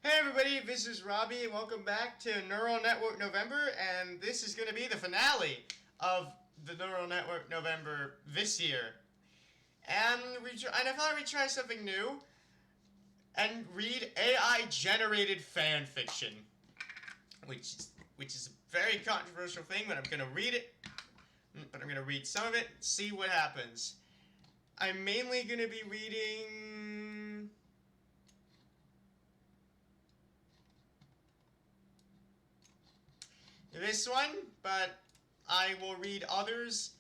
Hey everybody, this is Robbie. Welcome back to Neural Network November, and this is going to be the finale of the Neural Network November this year. And I thought we'd try something new and read AI-generated fan fiction, which is a very controversial thing. But I'm going to read it. But I'm going to read some of it, see what happens. I'm mainly going to be reading this one, but I will read others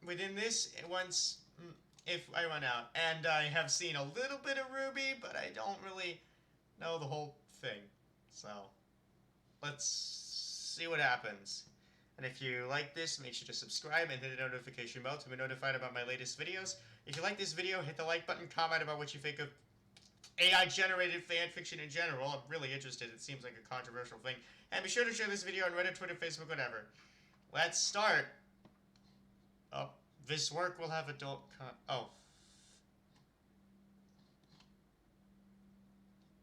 within this once if I run out. And I have seen a little bit of RWBY, but I don't really know the whole thing. So let's see what happens. And if you like this, make sure to subscribe and hit the notification bell to be notified about my latest videos. If you like this video, hit the like button, comment about what you think of AI-generated fanfiction in general. I'm really interested. It seems like a controversial thing. And be sure to share this video on Reddit, Twitter, Facebook, whatever. Let's start. Oh, this work will have adult oh.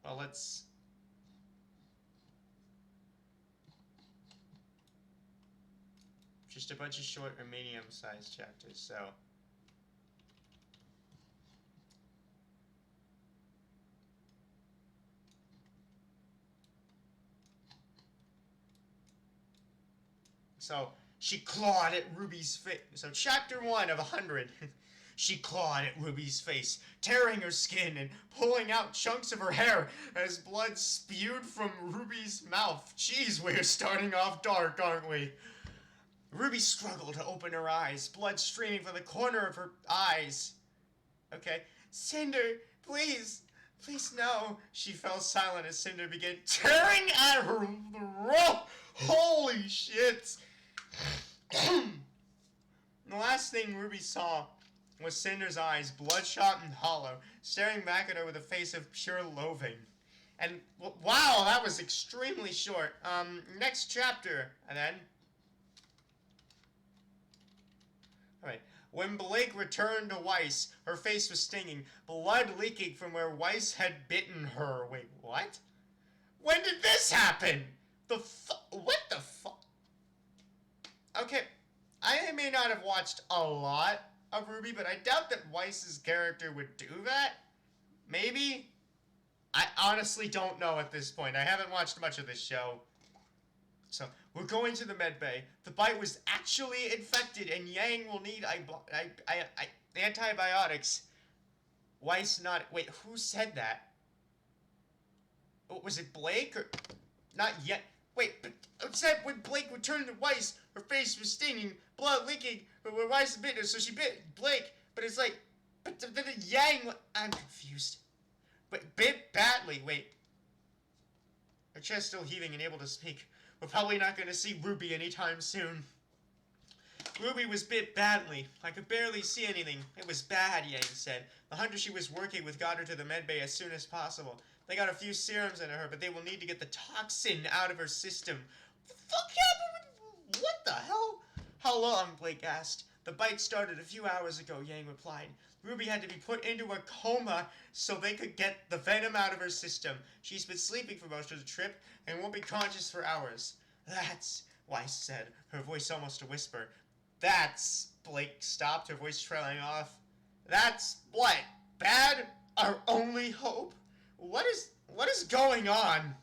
Well, let's... Just a bunch of short or medium-sized chapters, so... So, she clawed at RWBY's face. So, chapter 1 of 100. She clawed at RWBY's face, tearing her skin and pulling out chunks of her hair as blood spewed from RWBY's mouth. Jeez, we're starting off dark, aren't we? RWBY struggled to open her eyes, blood streaming from the corner of her eyes. Okay. Cinder, please. Please, no. She fell silent as Cinder began tearing at her throat. Holy shit. The last thing RWBY saw was Cinder's eyes, bloodshot and hollow, staring back at her with a face of pure loathing. And, wow, that was extremely short. Next chapter, and then... Alright. When Blake returned to Weiss, her face was stinging, blood leaking from where Weiss had bitten her. Wait, what? When did this happen? What the fuck? Okay, I may not have watched a lot of RWBY, but I doubt that Weiss's character would do that. Maybe? I honestly don't know at this point. I haven't watched much of this show. So, we're going to the med bay. The bite was actually infected, and Yang will need antibiotics. Weiss not... Wait, who said that? Was it Blake? Or... Not yet. Wait, but it said when Blake returned to Weiss, her face was stinging, blood leaking, but when Weiss bit her, so she bit Blake. But it's like... But the Yang... I'm confused. But bit badly. Wait. Her chest still heaving and able to speak. We're probably not going to see RWBY anytime soon. RWBY was bit badly. I could barely see anything. It was bad, Yang said. The hunter she was working with got her to the medbay as soon as possible. They got a few serums into her, but they will need to get the toxin out of her system. What the fuck happened? What the hell? How long? Blake asked. The bite started a few hours ago, Yang replied. RWBY had to be put into a coma so they could get the venom out of her system. She's been sleeping for most of the trip and won't be conscious for hours. That's... Weiss said, her voice almost a whisper. That's... Blake stopped, her voice trailing off. That's what? Bad? Our only hope? What is going on?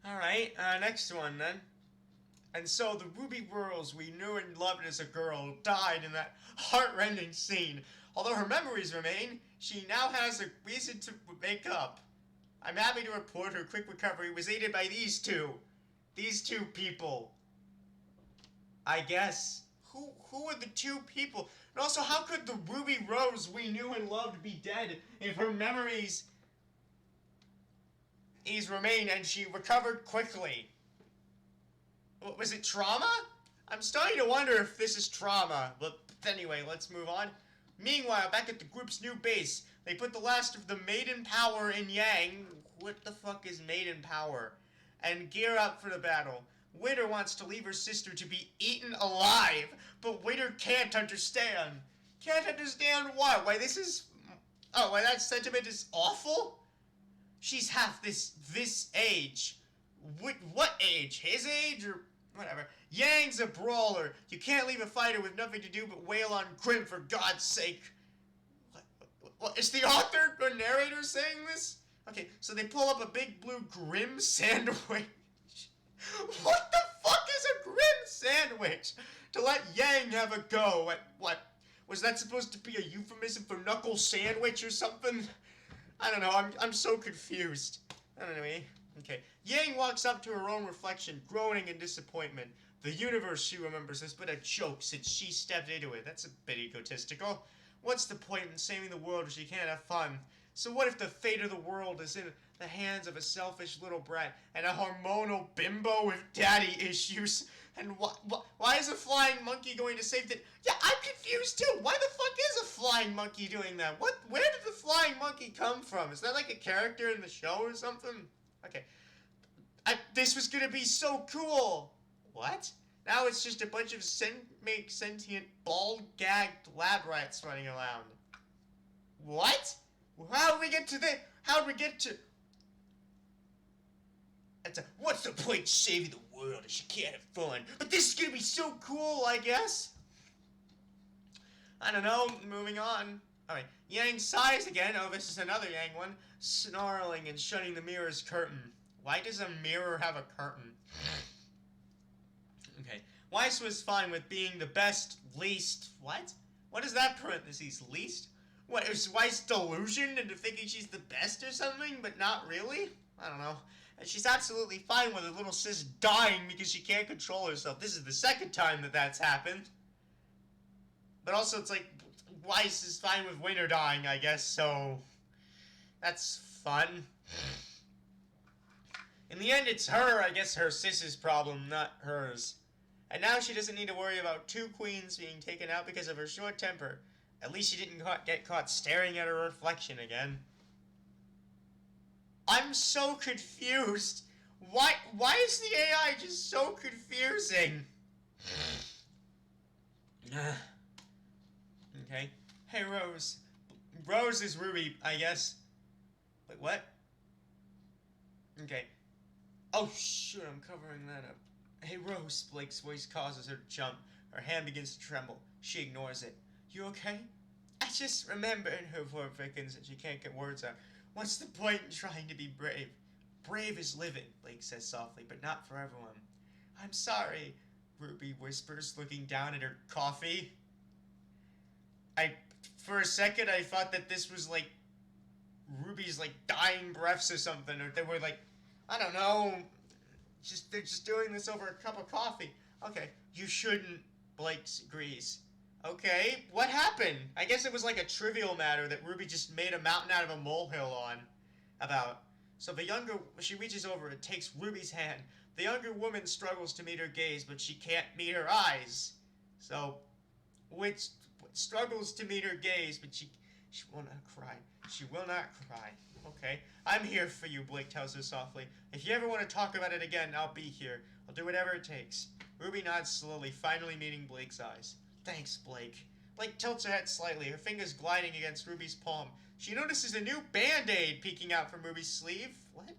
Alright, next one then. And so the RWBY girls we knew and loved as a girl died in that heart-rending scene. Although her memories remain, she now has a reason to make up. I'm happy to report her quick recovery was aided by these two. These two people. I guess. Who are the two people? And also, how could the RWBY Rose we knew and loved be dead if her memories remain and she recovered quickly? Was it trauma? I'm starting to wonder if this is trauma. But anyway, let's move on. Meanwhile, back at the group's new base, they put the last of the Maiden Power in Yang. What the fuck is Maiden Power? And gear up for the battle. Winter wants to leave her sister to be eaten alive, but Winter can't understand. Can't understand why? Why this is... Oh, why that sentiment is awful? She's half this age. What age? His age or whatever? Yang's a brawler. You can't leave a fighter with nothing to do but wail on Grim for God's sake. What is the author or narrator saying this? Okay, so they pull up a big blue Grim sandwich. What the fuck is a Grim sandwich? To let Yang have a go at what? Was that supposed to be a euphemism for knuckle sandwich or something? I don't know, I'm so confused. Anyway, okay. Yang walks up to her own reflection, groaning in disappointment. The universe, she remembers, has been a joke since she stepped into it. That's a bit egotistical. What's the point in saving the world if she can't have fun? So what if the fate of the world is in the hands of a selfish little brat and a hormonal bimbo with daddy issues? And why is a flying monkey going to save the... Yeah, I'm confused too. Why the fuck is a flying monkey doing that? Where did the flying monkey come from? Is that like a character in the show or something? Okay. This was gonna be so cool. What? Now it's just a bunch of sentient, bald-gagged lab rats running around. What? How did we get to this? How did we get to... What's the point of saving the world if she can't have fun? But this is gonna be so cool, I guess. I don't know, moving on. Alright, Yang sighs again. Oh, this is another Yang one. Snarling and shutting the mirror's curtain. Why does a mirror have a curtain? Okay. Weiss was fine with being the best, least... What? What is that parentheses? Least? What, is Weiss delusioned into thinking she's the best or something, but not really? I don't know. And she's absolutely fine with her little sis dying because she can't control herself. This is the second time that that's happened. But also, it's like, Weiss is fine with Winter dying, I guess, so... That's fun. In the end, it's her, I guess, her sis's problem, not hers. And now she doesn't need to worry about two queens being taken out because of her short temper. At least she didn't get caught staring at her reflection again. I'm so confused. Why is the AI just so confusing? Okay. Hey, Rose. Rose is Ruby, I guess. Wait, what? Okay. Oh, shoot, I'm covering that up. Hey, Rose, Blake's voice causes her to jump. Her hand begins to tremble. She ignores it. You okay? I just remembered her voice thickens and she can't get words out. What's the point in trying to be brave? Brave is living, Blake says softly, but not for everyone. I'm sorry, Ruby whispers, looking down at her coffee. For a second, I thought that this was like Ruby's like dying breaths or something, or they were like, I don't know, they're just doing this over a cup of coffee. Okay, you shouldn't, Blake agrees. Okay, what happened? I guess it was like a trivial matter that Ruby just made a mountain out of a molehill on. So she reaches over and takes Ruby's hand. The younger woman struggles to meet her gaze, but she can't meet her eyes. So, which struggles to meet her gaze, but she will not cry. She will not cry. Okay, I'm here for you, Blake tells her softly. If you ever want to talk about it again, I'll be here. I'll do whatever it takes. Ruby nods slowly, finally meeting Blake's eyes. Thanks, Blake. Blake tilts her head slightly, her fingers gliding against Ruby's palm. She notices a new Band-Aid peeking out from Ruby's sleeve. What?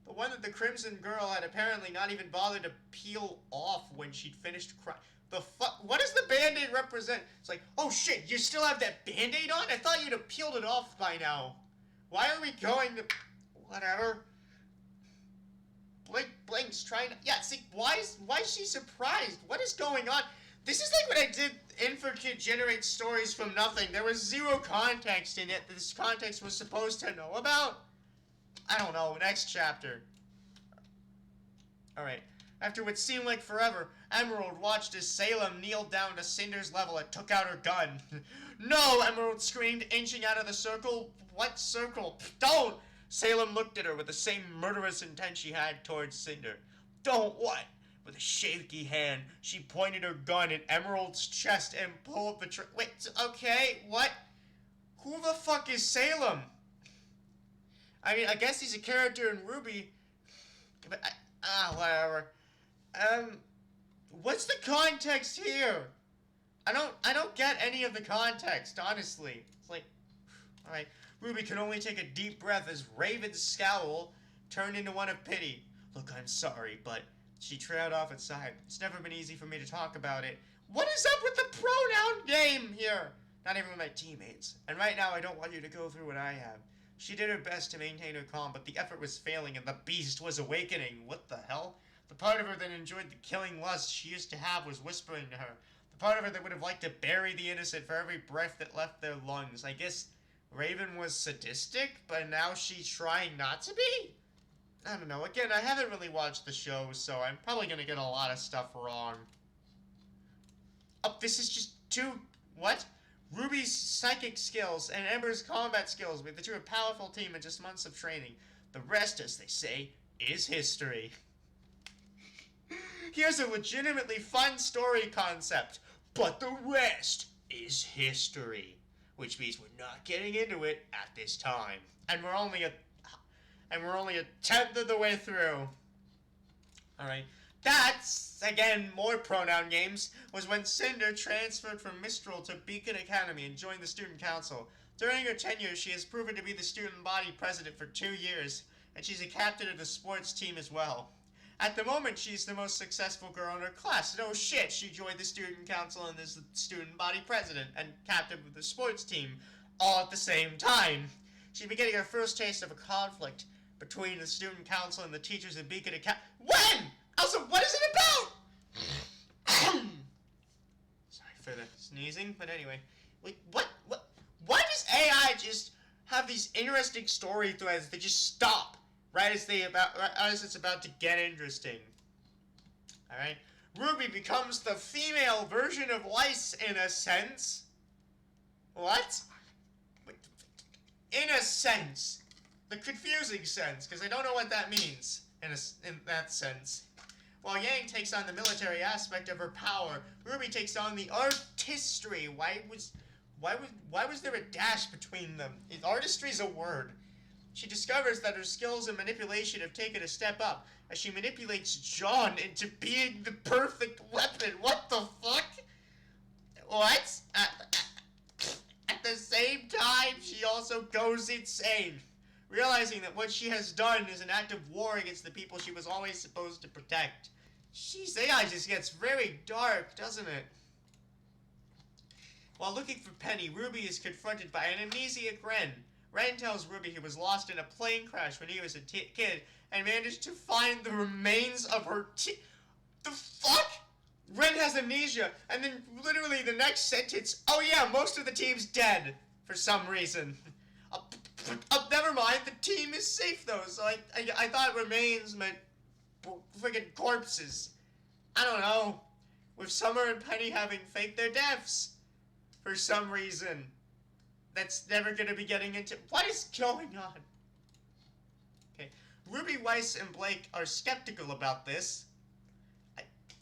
The one that the Crimson Girl had apparently not even bothered to peel off when she'd finished crying. The fuck? What does the Band-Aid represent? It's like, oh shit, you still have that Band-Aid on? I thought you'd have peeled it off by now. Why are we going to... Whatever. Blake blinks, trying to... Yeah, see, why is she surprised? What is going on? This is like when I did InfoKid generate stories from nothing. There was zero context in it that this context was supposed to know about. I don't know. Next chapter. Alright. After what seemed like forever, Emerald watched as Salem kneeled down to Cinder's level and took out her gun. No! Emerald screamed, inching out of the circle. What circle? Don't! Salem looked at her with the same murderous intent she had towards Cinder. Don't what? With a shaky hand, she pointed her gun at Emerald's chest and pulled the wait, okay, what? Who the fuck is Salem? I mean, I guess he's a character in RWBY, but, whatever. Um, what's the context here? I don't get any of the context, honestly. It's like, alright, Ruby can only take a deep breath as Raven's scowl turned into one of pity. Look, I'm sorry, but she trailed off inside. It's never been easy for me to talk about it. What is up with the pronoun game here? Not even with my teammates. And right now, I don't want you to go through what I have. She did her best to maintain her calm, but the effort was failing and the beast was awakening. What the hell? The part of her that enjoyed the killing lust she used to have was whispering to her. The part of her that would have liked to bury the innocent for every breath that left their lungs. I guess Raven was sadistic, but now she's trying not to be? I don't know. Again, I haven't really watched the show, so I'm probably going to get a lot of stuff wrong. Oh, this is just two... What? Ruby's psychic skills and Ember's combat skills made the two a powerful team in just months of training. The rest, as they say, is history. Here's a legitimately fun story concept, but the rest is history. Which means we're not getting into it at this time. And we're only a tenth of the way through. Alright. That's, again, more pronoun games, was when Cinder transferred from Mistral to Beacon Academy and joined the student council. During her tenure, she has proven to be the student body president for 2 years, and she's a captain of the sports team as well. At the moment, she's the most successful girl in her class. No shit, she joined the student council and is the student body president and captain of the sports team all at the same time. She's been getting her first taste of a conflict between the student council and the teachers at Beacon Academy. When? Also, what is it about? Sorry for the sneezing, but anyway. Wait, why does AI just have these interesting story threads that just stop right as it's about to get interesting? Alright. Ruby becomes the female version of Weiss in a sense. What? In a sense. The confusing sense, because I don't know what that means in that sense. While Yang takes on the military aspect of her power, Ruby takes on the artistry. Why was there a dash between them? Artistry's a word. She discovers that her skills in manipulation have taken a step up as she manipulates John into being the perfect weapon. What the fuck? What? At the same time, she also goes insane, realizing that what she has done is an act of war against the people she was always supposed to protect. Jeez, AI just gets very dark, doesn't it? While looking for Penny, Ruby is confronted by an amnesiac Ren. Ren tells Ruby he was lost in a plane crash when he was a kid and managed to find the remains of her The fuck? Ren has amnesia, and then literally the next sentence, oh yeah, most of the team's dead for some reason. Never mind, the team is safe though, so I thought remains meant friggin' corpses. I don't know. With Summer and Penny having faked their deaths for some reason. That's never gonna be getting into. What is going on? Okay. Ruby, Weiss, and Blake are skeptical about this.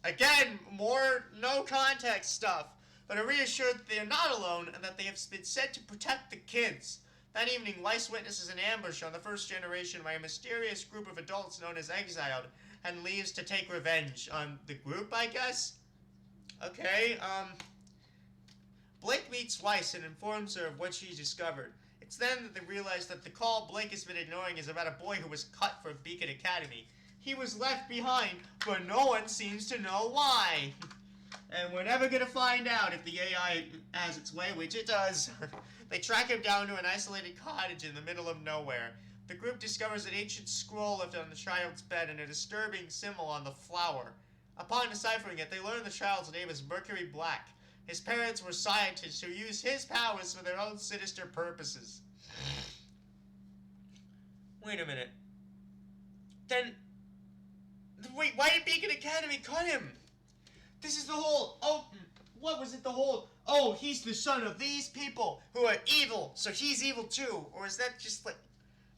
Again, more no context stuff, but are reassured that they are not alone and that they have been sent to protect the kids. That evening, Weiss witnesses an ambush on the first generation by a mysterious group of adults known as Exiled and leaves to take revenge on the group, I guess? Okay, Blake meets Weiss and informs her of what she discovered. It's then that they realize that the call Blake has been ignoring is about a boy who was cut from Beacon Academy. He was left behind, but no one seems to know why. And we're never gonna find out if the AI has its way, which it does. They track him down to an isolated cottage in the middle of nowhere. The group discovers an ancient scroll left on the child's bed and a disturbing symbol on the flower. Upon deciphering it, they learn the child's name is Mercury Black. His parents were scientists who used his powers for their own sinister purposes. Wait a minute. Then... Wait, why did Beacon Academy cut him? This is the whole... Oh, what was it the whole... Oh, he's the son of these people who are evil, so he's evil too. Or is that just like...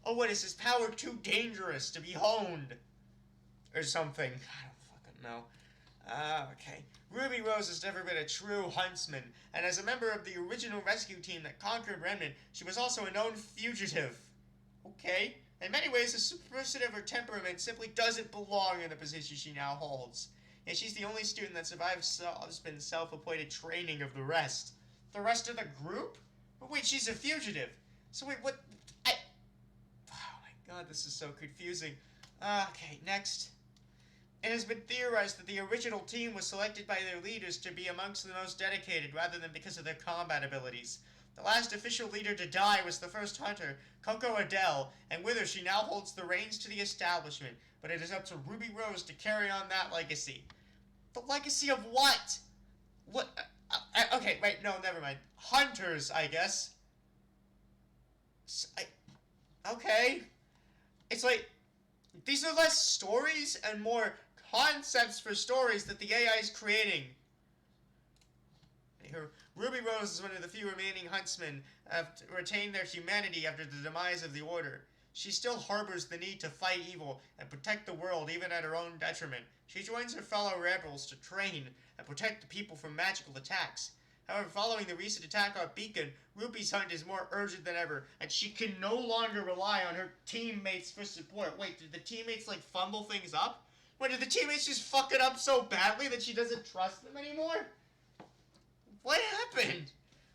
Oh, what, is his power too dangerous to be honed? Or something. I don't fucking know. Okay. Ruby Rose has never been a true huntsman, and as a member of the original rescue team that conquered Remnant, she was also a known fugitive. Okay. In many ways, the superstition of her temperament simply doesn't belong in the position she now holds. And she's the only student that survives been self-appointed training of the rest. The rest of the group? But wait, she's a fugitive. So wait, what? Oh my god, this is so confusing. Okay, next. It has been theorized that the original team was selected by their leaders to be amongst the most dedicated rather than because of their combat abilities. The last official leader to die was the first hunter, Coco Adele, and with her she now holds the reins to the establishment, but it is up to Ruby Rose to carry on that legacy. The legacy of what? What? Okay, wait, no, never mind. Hunters, I guess. Okay. It's like, these are less stories and more concepts for stories that the AI is creating. Ruby Rose is one of the few remaining huntsmen have retained their humanity after the demise of the Order. She still harbors the need to fight evil and protect the world even at her own detriment. She joins her fellow rebels to train and protect the people from magical attacks. However, following the recent attack on Beacon, Ruby's hunt is more urgent than ever, and she can no longer rely on her teammates for support. Wait, did the teammates, like, fumble things up? Wait, did the teammates just fuck it up so badly that she doesn't trust them anymore? What happened?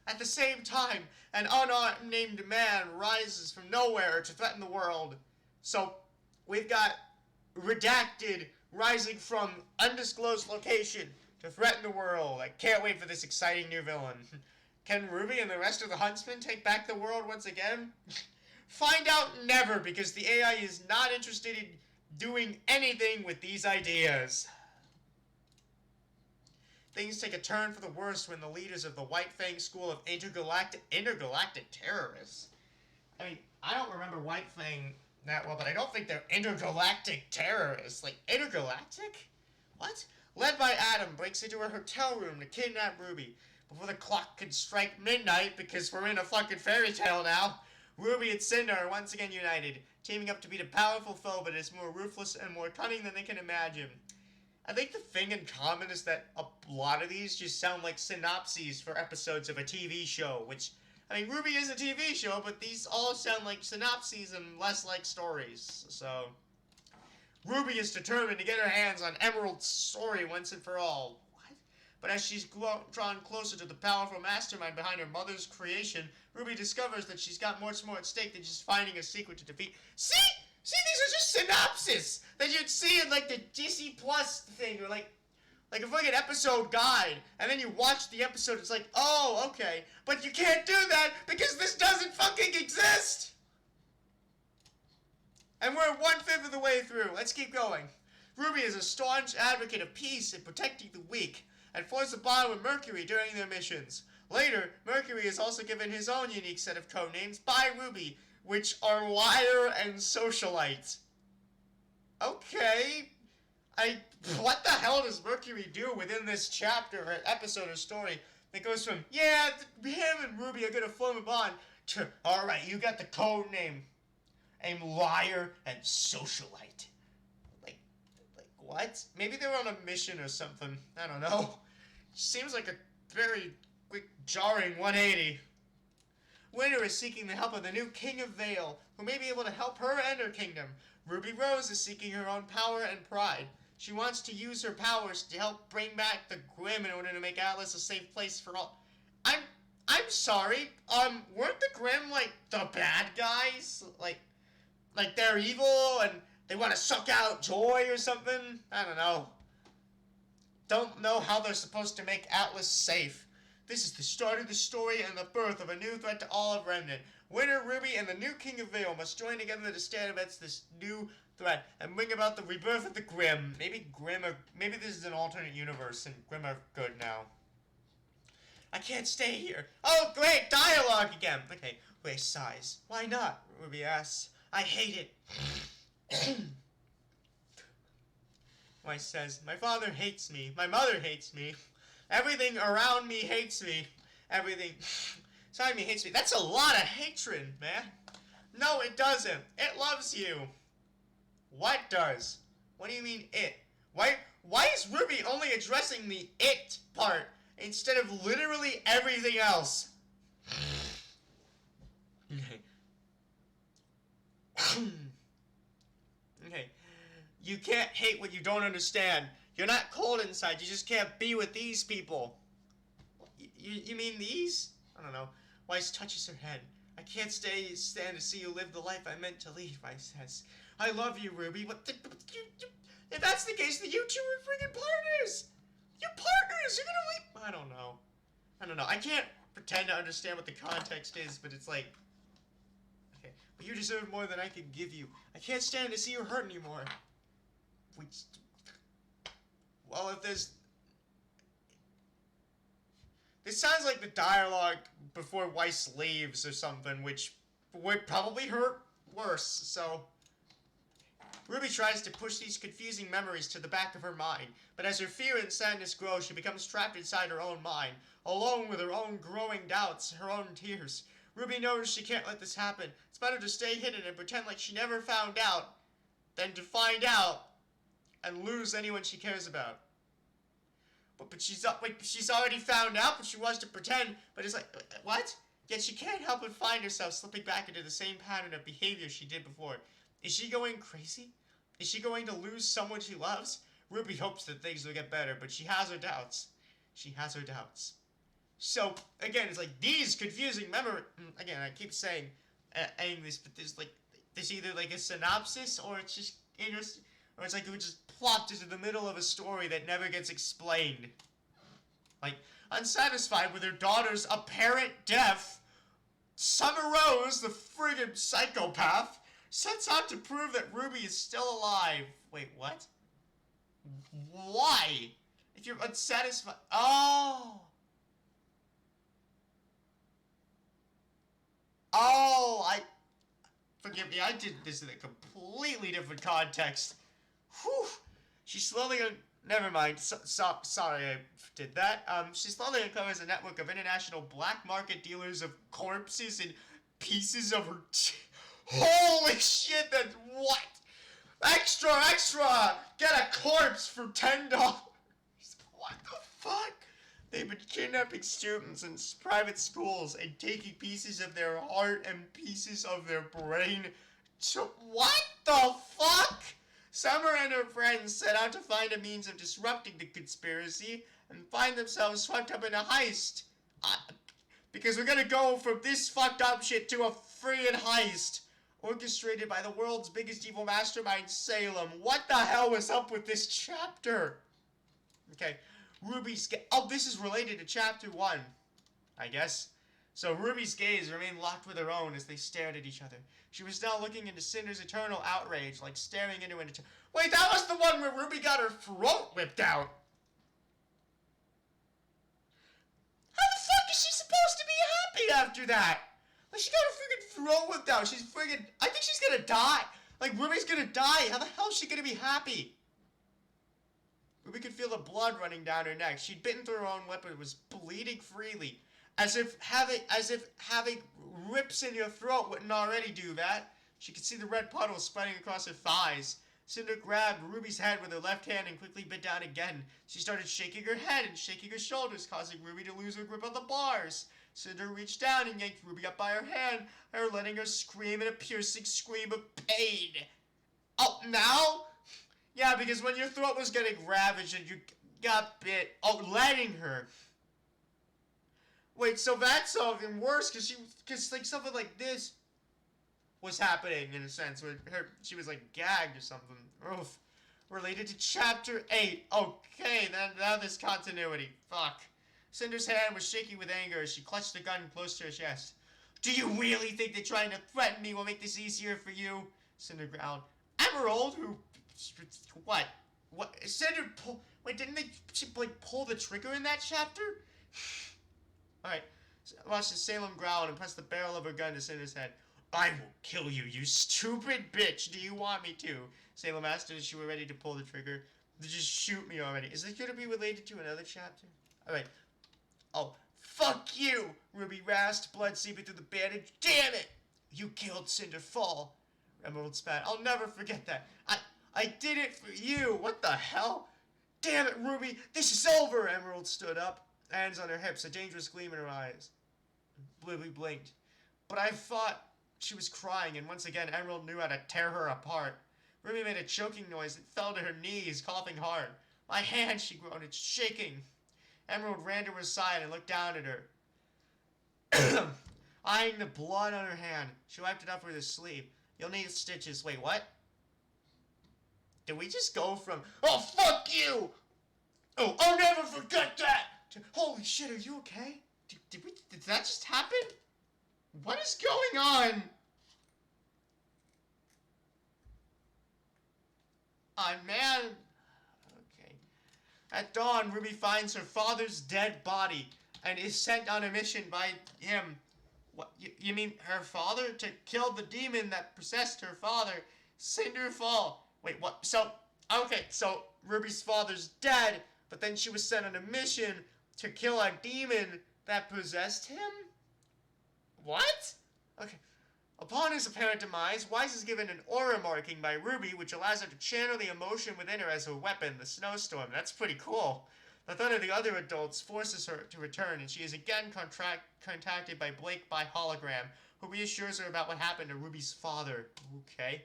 At the same time, an unnamed man rises from nowhere to threaten the world. So, we've got Redacted rising from undisclosed location to threaten the world. I can't wait for this exciting new villain. Can Ruby and the rest of the Huntsmen take back the world once again? Find out never, because the AI is not interested in doing anything with these ideas. Things take a turn for the worst when the leaders of the White Fang School of intergalactic terrorists. I mean, I don't remember White Fang that well, but I don't think they're intergalactic terrorists. Like, intergalactic? What? Led by Adam, breaks into a hotel room to kidnap Ruby. Before the clock can strike midnight, because we're in a fucking fairy tale now, Ruby and Cinder are once again united, teaming up to beat a powerful foe that is more ruthless and more cunning than they can imagine. I think the thing in common is that a lot of these just sound like synopses for episodes of a TV show, which, I mean, RWBY is a TV show, but these all sound like synopses and less like stories, so... RWBY is determined to get her hands on Emerald's story once and for all. What? But as she's drawn closer to the powerful mastermind behind her mother's creation, RWBY discovers that she's got much more at stake than just finding a secret to defeat. See, these are just synopses that you'd see in, like, the DC Plus thing, or, like a fucking episode guide, and then you watch the episode, it's like, oh, okay, but you can't do that because this doesn't fucking exist! And we're 1/5 of the way through. Let's keep going. RWBY is a staunch advocate of peace and protecting the weak, and forms a bond with Mercury during their missions. Later, Mercury is also given his own unique set of codenames by RWBY, which are Liar and Socialite. Okay. What the hell does Mercury do within this chapter or episode or story that goes from, yeah, him and RWBY are gonna form a bond, to, alright, you got the code name. A liar and socialite. Like what? Maybe they were on a mission or something. I don't know. Seems like a very quick, jarring 180. Winter is seeking the help of the new King of Vale, who may be able to help her and her kingdom. Ruby Rose is seeking her own power and pride. She wants to use her powers to help bring back the Grimm in order to make Atlas a safe place for all. I'm sorry. Weren't the Grimm like the bad guys? Like they're evil and they want to suck out joy or something? I don't know. Don't know how they're supposed to make Atlas safe. This is the start of the story and the birth of a new threat to all of Remnant. Winter, RWBY, and the new King of Vale must join together to stand against this new threat and bring about the rebirth of the Grimm. Maybe this is an alternate universe and Grimm are good now. I can't stay here. Oh, great, dialogue again. Okay, Ray sighs. Why not? RWBY asks. I hate it. Weiss says, my father hates me. My mother hates me. Everything around me hates me. Everything inside me hates me. That's a lot of hatred, man. No, it doesn't. It loves you. What does? What do you mean it? Why is RWBY only addressing the it part instead of literally everything else? Okay. You can't hate what you don't understand. You're not cold inside. You just can't be with these people. You mean these? I don't know. Weiss touches her head. I can't stand to see you live the life I meant to lead, Weiss says. I love you, Ruby, but if that's the case, then you two are freaking partners! You're partners! You're gonna leave... I don't know. I can't pretend to understand what the context is, but it's like... Okay, but you deserve more than I can give you. I can't stand to see you hurt anymore. Well, if there's... This sounds like the dialogue before Weiss leaves or something, which would probably hurt worse, so... Ruby tries to push these confusing memories to the back of her mind, but as her fear and sadness grow, she becomes trapped inside her own mind, alone with her own growing doubts, her own tears. Ruby knows she can't let this happen. It's better to stay hidden and pretend like she never found out, than to find out and lose anyone she cares about. But she's already found out, but she wants to pretend, but it's like, what? Yet she can't help but find herself slipping back into the same pattern of behavior she did before. Is she going crazy? Is she going to lose someone she loves? Ruby hopes that things will get better, but she has her doubts. So, again, it's like these confusing memories. Again, I keep saying this, but there's either like a synopsis or it's just or it's like it was just plopped into the middle of a story that never gets explained. Like, unsatisfied with her daughter's apparent death, Summer Rose, the friggin' psychopath, sets out to prove that Ruby is still alive. Wait, what? Why? If you're unsatisfied... Oh! Forgive me, I did this in a completely different context. Whew! She slowly... Never mind. Sorry I did that. She slowly uncovers a network of international black market dealers of corpses and pieces of her... Holy shit, that's what? Extra! Get a corpse for $10! What the fuck? They've been kidnapping students in private schools and taking pieces of their heart and pieces of their brain to... What the fuck? Summer and her friends set out to find a means of disrupting the conspiracy and find themselves swept up in a heist. Because we're gonna go from this fucked up shit to a friggin' heist. Orchestrated by the world's biggest evil mastermind, Salem. What the hell was up with this chapter? Okay, Ruby's... Oh, this is related to chapter 1, I guess. So Ruby's gaze remained locked with her own as they stared at each other. She was now looking into Cinder's eternal outrage, like staring into an... Wait, that was the one where Ruby got her throat whipped out! How the fuck is she supposed to be happy after that? Like, she got her freaking throat whipped out. She's freaking... I think she's gonna die. Like, Ruby's gonna die. How the hell is she gonna be happy? Ruby could feel the blood running down her neck. She'd bitten through her own lip and was bleeding freely. As if having rips in your throat wouldn't already do that. She could see the red puddles spreading across her thighs. Cinder grabbed Ruby's head with her left hand and quickly bit down again. She started shaking her head and shaking her shoulders, causing Ruby to lose her grip on the bars. Cinder reached down and yanked Ruby up by her hand, her letting her scream in a piercing scream of pain. Oh, now? Yeah, because when your throat was getting ravaged and you got bit... Oh, letting her... Wait, so that's even worse, because like something like this was happening in a sense, where she was like gagged or something. Oof. Related to chapter 8. Okay, now there's continuity. Fuck. Cinder's hand was shaking with anger as she clutched the gun close to her chest. Do you really think that trying to threaten me will make this easier for you? Cinder growled. Emerald, who... What? Cinder wait, didn't they like pull the trigger in that chapter? Alright, watch the Salem growl and press the barrel of her gun to Cinder's head. I will kill you, you stupid bitch! Do you want me to? Salem asked her as she were ready to pull the trigger. Just shoot me already. Is this gonna be related to another chapter? Alright. Oh, fuck you! Ruby rasped, blood seeping through the bandage. Damn it! You killed Cinder Fall. Emerald spat. I'll never forget that. I did it for you! What the hell? Damn it, Ruby! This is over! Emerald stood up. Hands on her hips, a dangerous gleam in her eyes. Ruby blinked. But I thought she was crying, and once again Emerald knew how to tear her apart. Ruby made a choking noise and fell to her knees, coughing hard. My hand, she groaned, it's shaking. Emerald ran to her side and looked down at her. Eyeing the blood on her hand, she wiped it up with her sleeve. You'll need stitches. Wait, what? Did we just go from, oh, fuck you! Oh, I'll never forget that! To, holy shit, are you okay? Did that just happen? What is going on? Man. Okay. At dawn, Ruby finds her father's dead body and is sent on a mission by him. What? You mean her father? To kill the demon that possessed her father, Cinderfall. Wait, what? So, okay, so Ruby's father's dead, but then she was sent on a mission to kill a demon that possessed him? What? Okay. Upon his apparent demise, Wise is given an aura marking by Ruby, which allows her to channel the emotion within her as a weapon, the snowstorm. That's pretty cool. The thought of the other adults forces her to return, and she is again contacted by Blake by hologram, who reassures her about what happened to Ruby's father. Okay.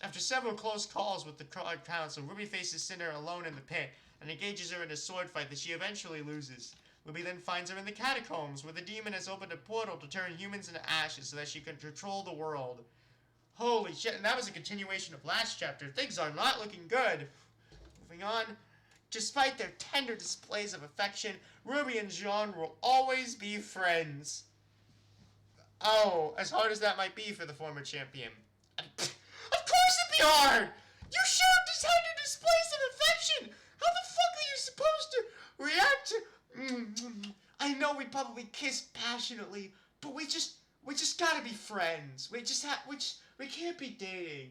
After several close calls with the council, Ruby faces Cinder alone in the pit, and engages her in a sword fight that she eventually loses. Ruby then finds her in the catacombs, where the demon has opened a portal to turn humans into ashes so that she can control the world. Holy shit, and that was a continuation of last chapter. Things are not looking good. Moving on. Despite their tender displays of affection, Ruby and Jean will always be friends. Oh, as hard as that might be for the former champion. Of course it'd be hard! You showed this tender displays of affection! How the fuck are you supposed to react to... I know we probably kissed passionately, but we just gotta be friends. We can't be dating.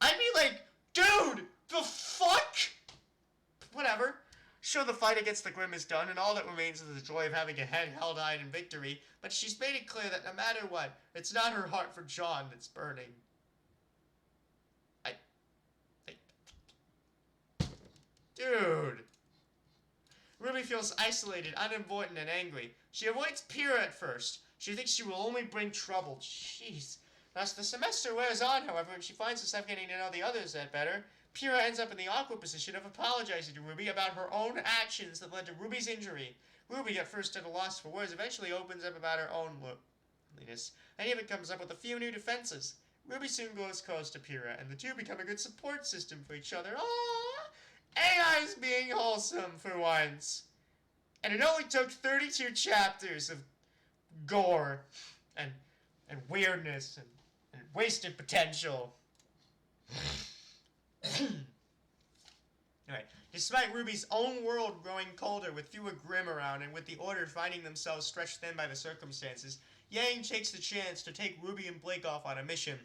I'd be like, dude, the fuck? Whatever. Sure, the fight against the Grim is done, and all that remains is the joy of having a head held high in victory, but she's made it clear that no matter what, it's not her heart for John that's burning. Dude. Ruby feels isolated, unimportant, and angry. She avoids Pyrrha at first. She thinks she will only bring trouble. Jeez. As the semester wears on, however, and she finds herself getting to know the others that better, Pyrrha ends up in the awkward position of apologizing to Ruby about her own actions that led to Ruby's injury. Ruby, at first at a loss for words, eventually opens up about her own loneliness, and even comes up with a few new defenses. Ruby soon grows close to Pyrrha, and the two become a good support system for each other. Aww! AI's being wholesome for once. And it only took 32 chapters of gore and weirdness and wasted potential. Alright. Despite Ruby's own world growing colder with fewer Grimm around and with the Order finding themselves stretched thin by the circumstances, Yang takes the chance to take Ruby and Blake off on a mission.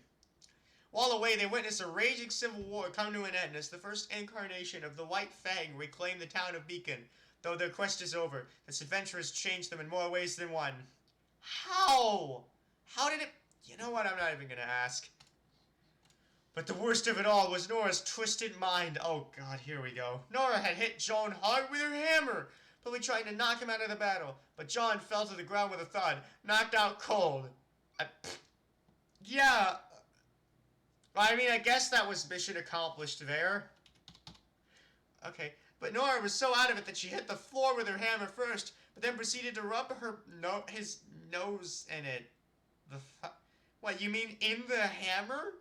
While away, they witness a raging civil war come to an end as the first incarnation of the White Fang reclaim the town of Beacon. Though their quest is over, this adventure has changed them in more ways than one. How? How did it... You know what, I'm not even gonna ask. But the worst of it all was Nora's twisted mind. Oh god, here we go. Nora had hit John hard with her hammer, probably trying to knock him out of the battle. But John fell to the ground with a thud, knocked out cold. Yeah... I mean, I guess that was mission accomplished there. Okay, but Nora was so out of it that she hit the floor with her hammer first, but then proceeded to rub his nose in it. What, you mean in the hammer?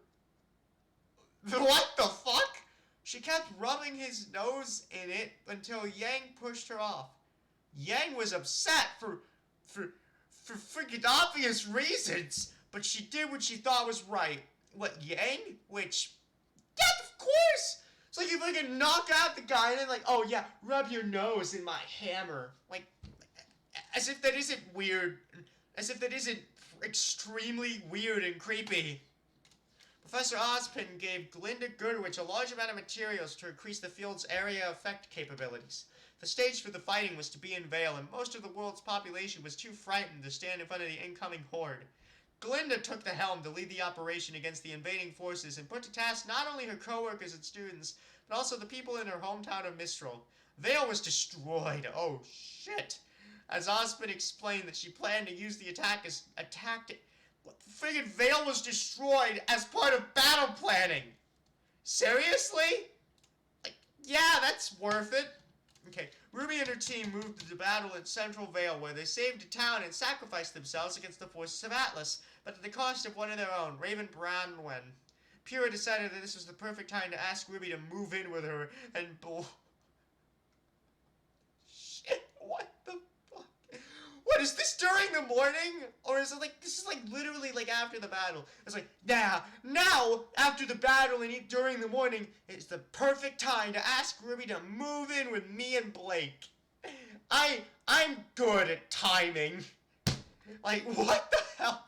What the fuck? She kept rubbing his nose in it until Yang pushed her off. Yang was upset for freaking obvious reasons, but she did what she thought was right. What, Yang? Which, yeah, of course! It's like if I can knock out the guy and then like, oh yeah, rub your nose in my hammer. Like, as if that isn't weird. As if that isn't extremely weird and creepy. Professor Ozpin gave Glinda Gurwitch a large amount of materials to increase the field's area effect capabilities. The stage for the fighting was to be in Vale, and most of the world's population was too frightened to stand in front of the incoming horde. Glinda took the helm to lead the operation against the invading forces and put to task not only her co-workers and students, but also the people in her hometown of Mistral. Vale was destroyed. Oh, shit. As Ozpin explained that she planned to use the attack as a tactic. What, friggin' Vale was destroyed as part of battle planning. Seriously? Like, Yeah, that's worth it. Okay, Ruby and her team moved to the battle in Central Vale, where they saved a town and sacrificed themselves against the forces of Atlas, but at the cost of one of their own, Raven Branwen. Pyrrha decided that this was the perfect time to ask Ruby to move in with her and Shit, what the fuck? What, is this during the morning? Or is it like, this is like literally like after the battle? It's like, now, after the battle and during the morning, it's the perfect time to ask Ruby to move in with me and Blake. I'm good at timing. Like, what the hell?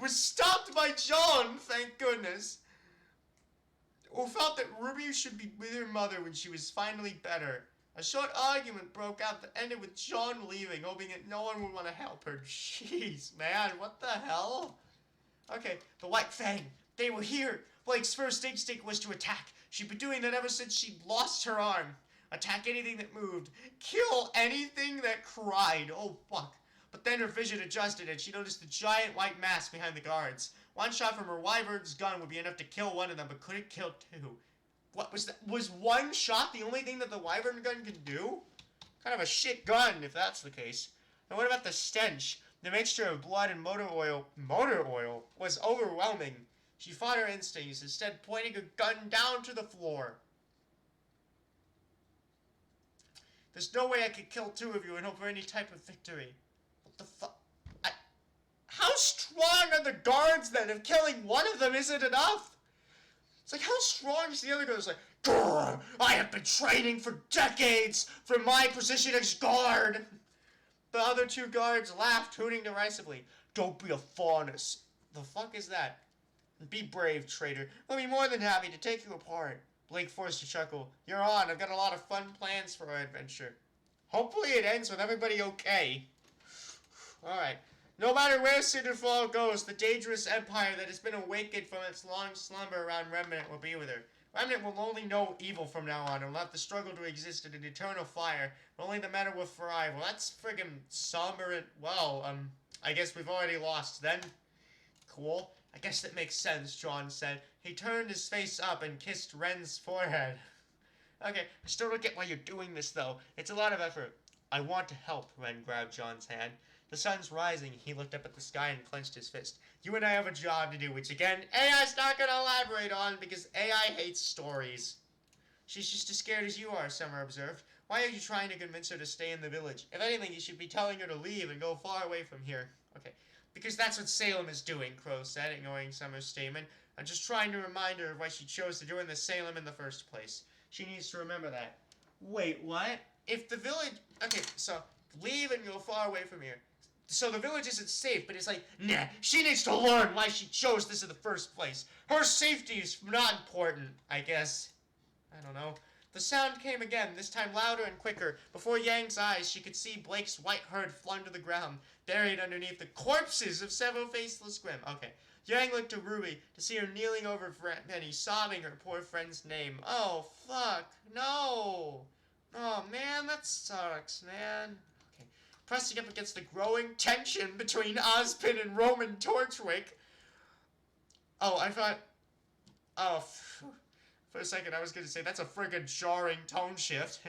Was stopped by John, thank goodness. Who felt that Ruby should be with her mother when she was finally better. A short argument broke out that ended with John leaving, hoping that no one would want to help her. Jeez, man, what the hell? Okay, the White Fang. They were here. Blake's first instinct was to attack. She'd been doing that ever since she lost her arm. Attack anything that moved. Kill anything that cried. Oh, fuck. But then her vision adjusted and she noticed the giant white mask behind the guards. One shot from her wyvern's gun would be enough to kill one of them, but couldn't kill two. What was that? Was one shot the only thing that the wyvern gun can do? Kind of a shit gun, if that's the case. And what about the stench? The mixture of blood and motor oil was overwhelming. She fought her instincts, instead pointing a gun down to the floor. There's no way I could kill two of you and hope for any type of victory. What the fuck? How strong are the guards then if killing one of them isn't enough? It's like, how strong is the other guy? It's like, grrr, I have been training for decades for my position as guard. The other two guards laughed, hooting derisively. Don't be a faunus. The fuck is that? Be brave, traitor. I'll be more than happy to take you apart. Blake forced a chuckle. You're on. I've got a lot of fun plans for our adventure. Hopefully it ends with everybody okay. Alright. No matter where Cinderfall goes, the dangerous empire that has been awakened from its long slumber around Remnant will be with her. Remnant will only know evil from now on and will have to struggle to exist in an eternal fire. Only the meta will thrive. Well, that's friggin' somber and, well, I guess we've already lost then. Cool. I guess that makes sense, John said. He turned his face up and kissed Ren's forehead. Okay, I still don't get why you're doing this, though. It's a lot of effort. I want to help, Ren grabbed John's hand. The sun's rising. He looked up at the sky and clenched his fist. You and I have a job to do, which again, AI's not going to elaborate on because AI hates stories. She's just as scared as you are, Summer observed. Why are you trying to convince her to stay in the village? If anything, you should be telling her to leave and go far away from here. Okay, because that's what Salem is doing, Crow said, ignoring Summer's statement. I'm just trying to remind her of why she chose to join the Salem in the first place. She needs to remember that. Wait, what? If the village... Okay, so leave and go far away from here. So the village isn't safe, but it's like, nah, she needs to learn why she chose this in the first place. Her safety is not important, I guess. I don't know. The sound came again, this time louder and quicker. Before Yang's eyes, she could see Blake's white herd flung to the ground, buried underneath the corpses of several faceless Grimm. Okay. Yang looked to Ruby to see her kneeling over Penny, sobbing her poor friend's name. Oh, fuck. No. Oh, man, that sucks, man. Okay. Pressing up against the growing tension between Ozpin and Roman Torchwick. Oh, I thought... Oh, for a second I was going to say that's a friggin' jarring tone shift.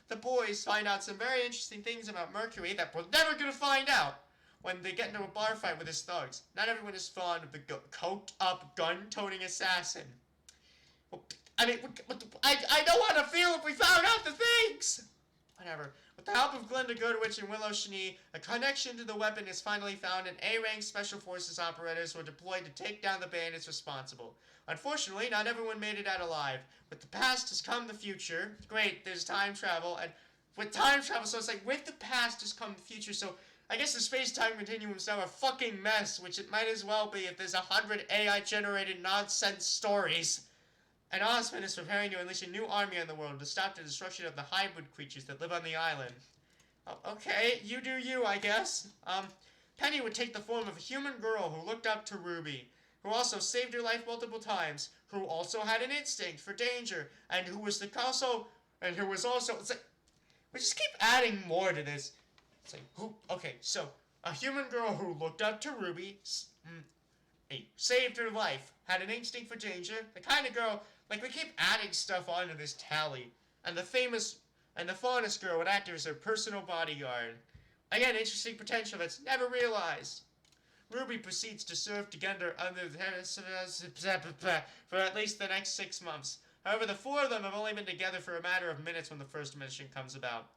The boys find out some very interesting things about Mercury that we're never going to find out when they get into a bar fight with his thugs. Not everyone is fond of the coked-up, gun-toting assassin. Well, I mean, I don't want to feel if we found out the things! Whatever. With the help of Glenda Goodwitch and Willow Shani, a connection to the weapon is finally found and A-rank Special Forces operators were deployed to take down the bandits responsible. Unfortunately, not everyone made it out alive. With the past has come the future. Great, there's time travel, and with time travel, so it's like, with the past has come the future, so I guess the space-time continuum's now a fucking mess, which it might as well be if there's 100 AI-generated nonsense stories. And Ozpin is preparing to unleash a new army on the world to stop the destruction of the hybrid creatures that live on the island. Oh, okay, you do you, I guess. Penny would take the form of a human girl who looked up to Ruby, who also saved her life multiple times, who also had an instinct for danger, and who was also, it's like, we just keep adding more to this. It's like, okay, so, a human girl who looked up to Ruby, saved her life, had an instinct for danger, the kind of girl, like, we keep adding stuff onto this tally, and the fondest girl would act as her personal bodyguard. Again, interesting potential that's never realized. RWBY proceeds to serve together under for at least the next 6 months. However, the 4 of them have only been together for a matter of minutes when the first mission comes about.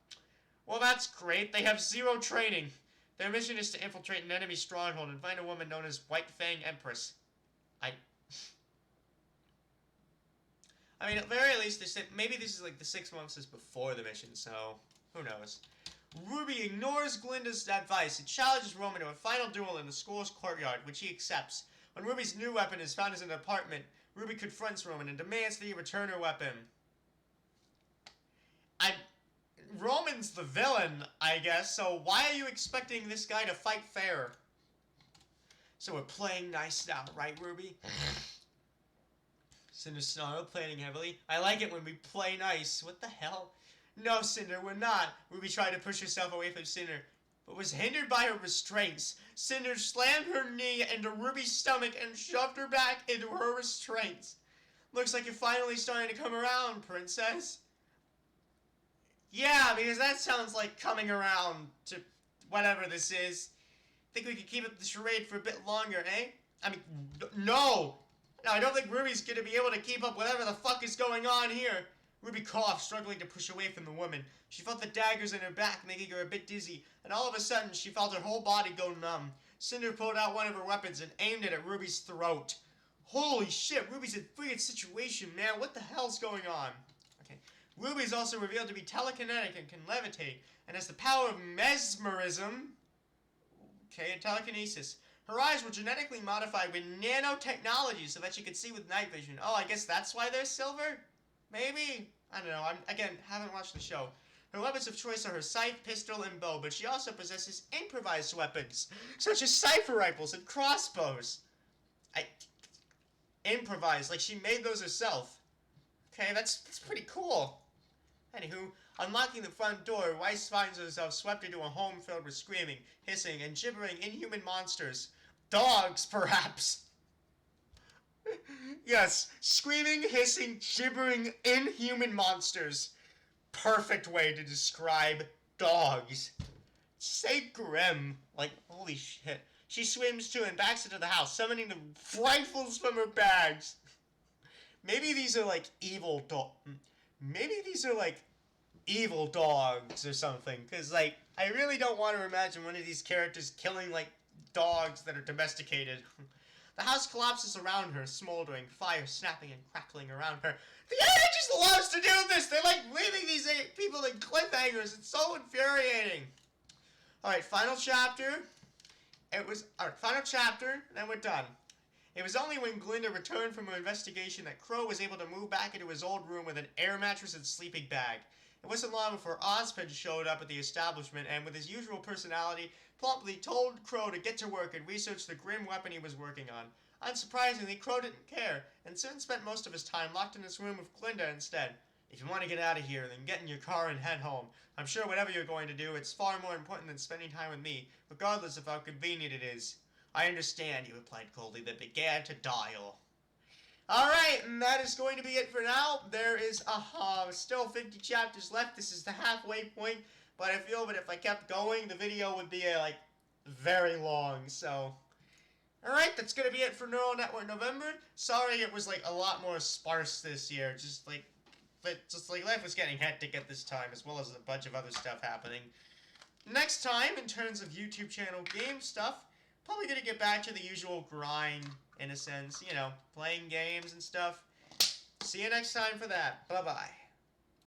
Well, that's great. They have 0 training. Their mission is to infiltrate an enemy stronghold and find a woman known as White Fang Empress. I mean, at the very least, maybe this is like the 6 months is before the mission, so who knows. RWBY ignores Glinda's advice and challenges Roman to a final duel in the school's courtyard, which he accepts. When RWBY's new weapon is found in an apartment, RWBY confronts Roman and demands that he return her weapon. Roman's the villain, I guess, so why are you expecting this guy to fight fair? So we're playing nice now, right, RWBY? Cinder snarled, planning heavily. I like it when we play nice. What the hell? No, Cinder, we're not. RWBY tried to push herself away from Cinder, but was hindered by her restraints. Cinder slammed her knee into RWBY's stomach and shoved her back into her restraints. Looks like you're finally starting to come around, princess. Yeah, because that sounds like coming around to whatever this is. Think we could keep up the charade for a bit longer, eh? I mean, no! No, I don't think RWBY's gonna be able to keep up whatever the fuck is going on here. RWBY coughed, struggling to push away from the woman. She felt the daggers in her back, making her a bit dizzy, and all of a sudden, she felt her whole body go numb. Cinder pulled out one of her weapons and aimed it at RWBY's throat. Holy shit, RWBY's in a freaking situation, man. What the hell's going on? Okay. RWBY is also revealed to be telekinetic and can levitate, and has the power of mesmerism. Okay, and telekinesis. Her eyes were genetically modified with nanotechnology so that she could see with night vision. Oh, I guess that's why they're silver? Maybe? I don't know. Haven't watched the show. Her weapons of choice are her scythe, pistol, and bow, but she also possesses improvised weapons, such as cipher rifles and crossbows. Improvised, like she made those herself. Okay, that's pretty cool. Anywho, unlocking the front door, Weiss finds herself swept into a home filled with screaming, hissing, and gibbering inhuman monsters. Dogs, perhaps. Yes, screaming, hissing, gibbering, inhuman monsters. Perfect way to describe dogs. Say grim. Like, holy shit. She swims to and backs into the house, summoning the rifles from her bags. Maybe these are like evil evil dogs or something. Because, like, I really don't want to imagine one of these characters killing, like, dogs that are domesticated. The house collapses around her, smoldering, fire snapping and crackling around her. The anime just loves to do this! They like leaving these people in cliffhangers. It's so infuriating. Alright, final chapter. Final chapter, and then we're done. It was only when Glinda returned from her investigation that Crow was able to move back into his old room with an air mattress and sleeping bag. It wasn't long before Ozpin showed up at the establishment and, with his usual personality, promptly told Crow to get to work and research the grim weapon he was working on. Unsurprisingly, Crow didn't care, and soon spent most of his time locked in his room with Glinda instead. If you want to get out of here, then get in your car and head home. I'm sure whatever you're going to do, it's far more important than spending time with me, regardless of how convenient it is. I understand, he replied coldly, then began to dial. Alright, and that is going to be it for now. There is still 50 chapters left. This is the halfway point, but I feel that if I kept going, the video would be, very long, so... Alright, that's gonna be it for Neural Network November. Sorry it was, a lot more sparse this year. Just life was getting hectic at this time, as well as a bunch of other stuff happening. Next time, in terms of YouTube channel game stuff, probably gonna get back to the usual grind, in a sense, playing games and stuff. See you next time for that. Bye-bye.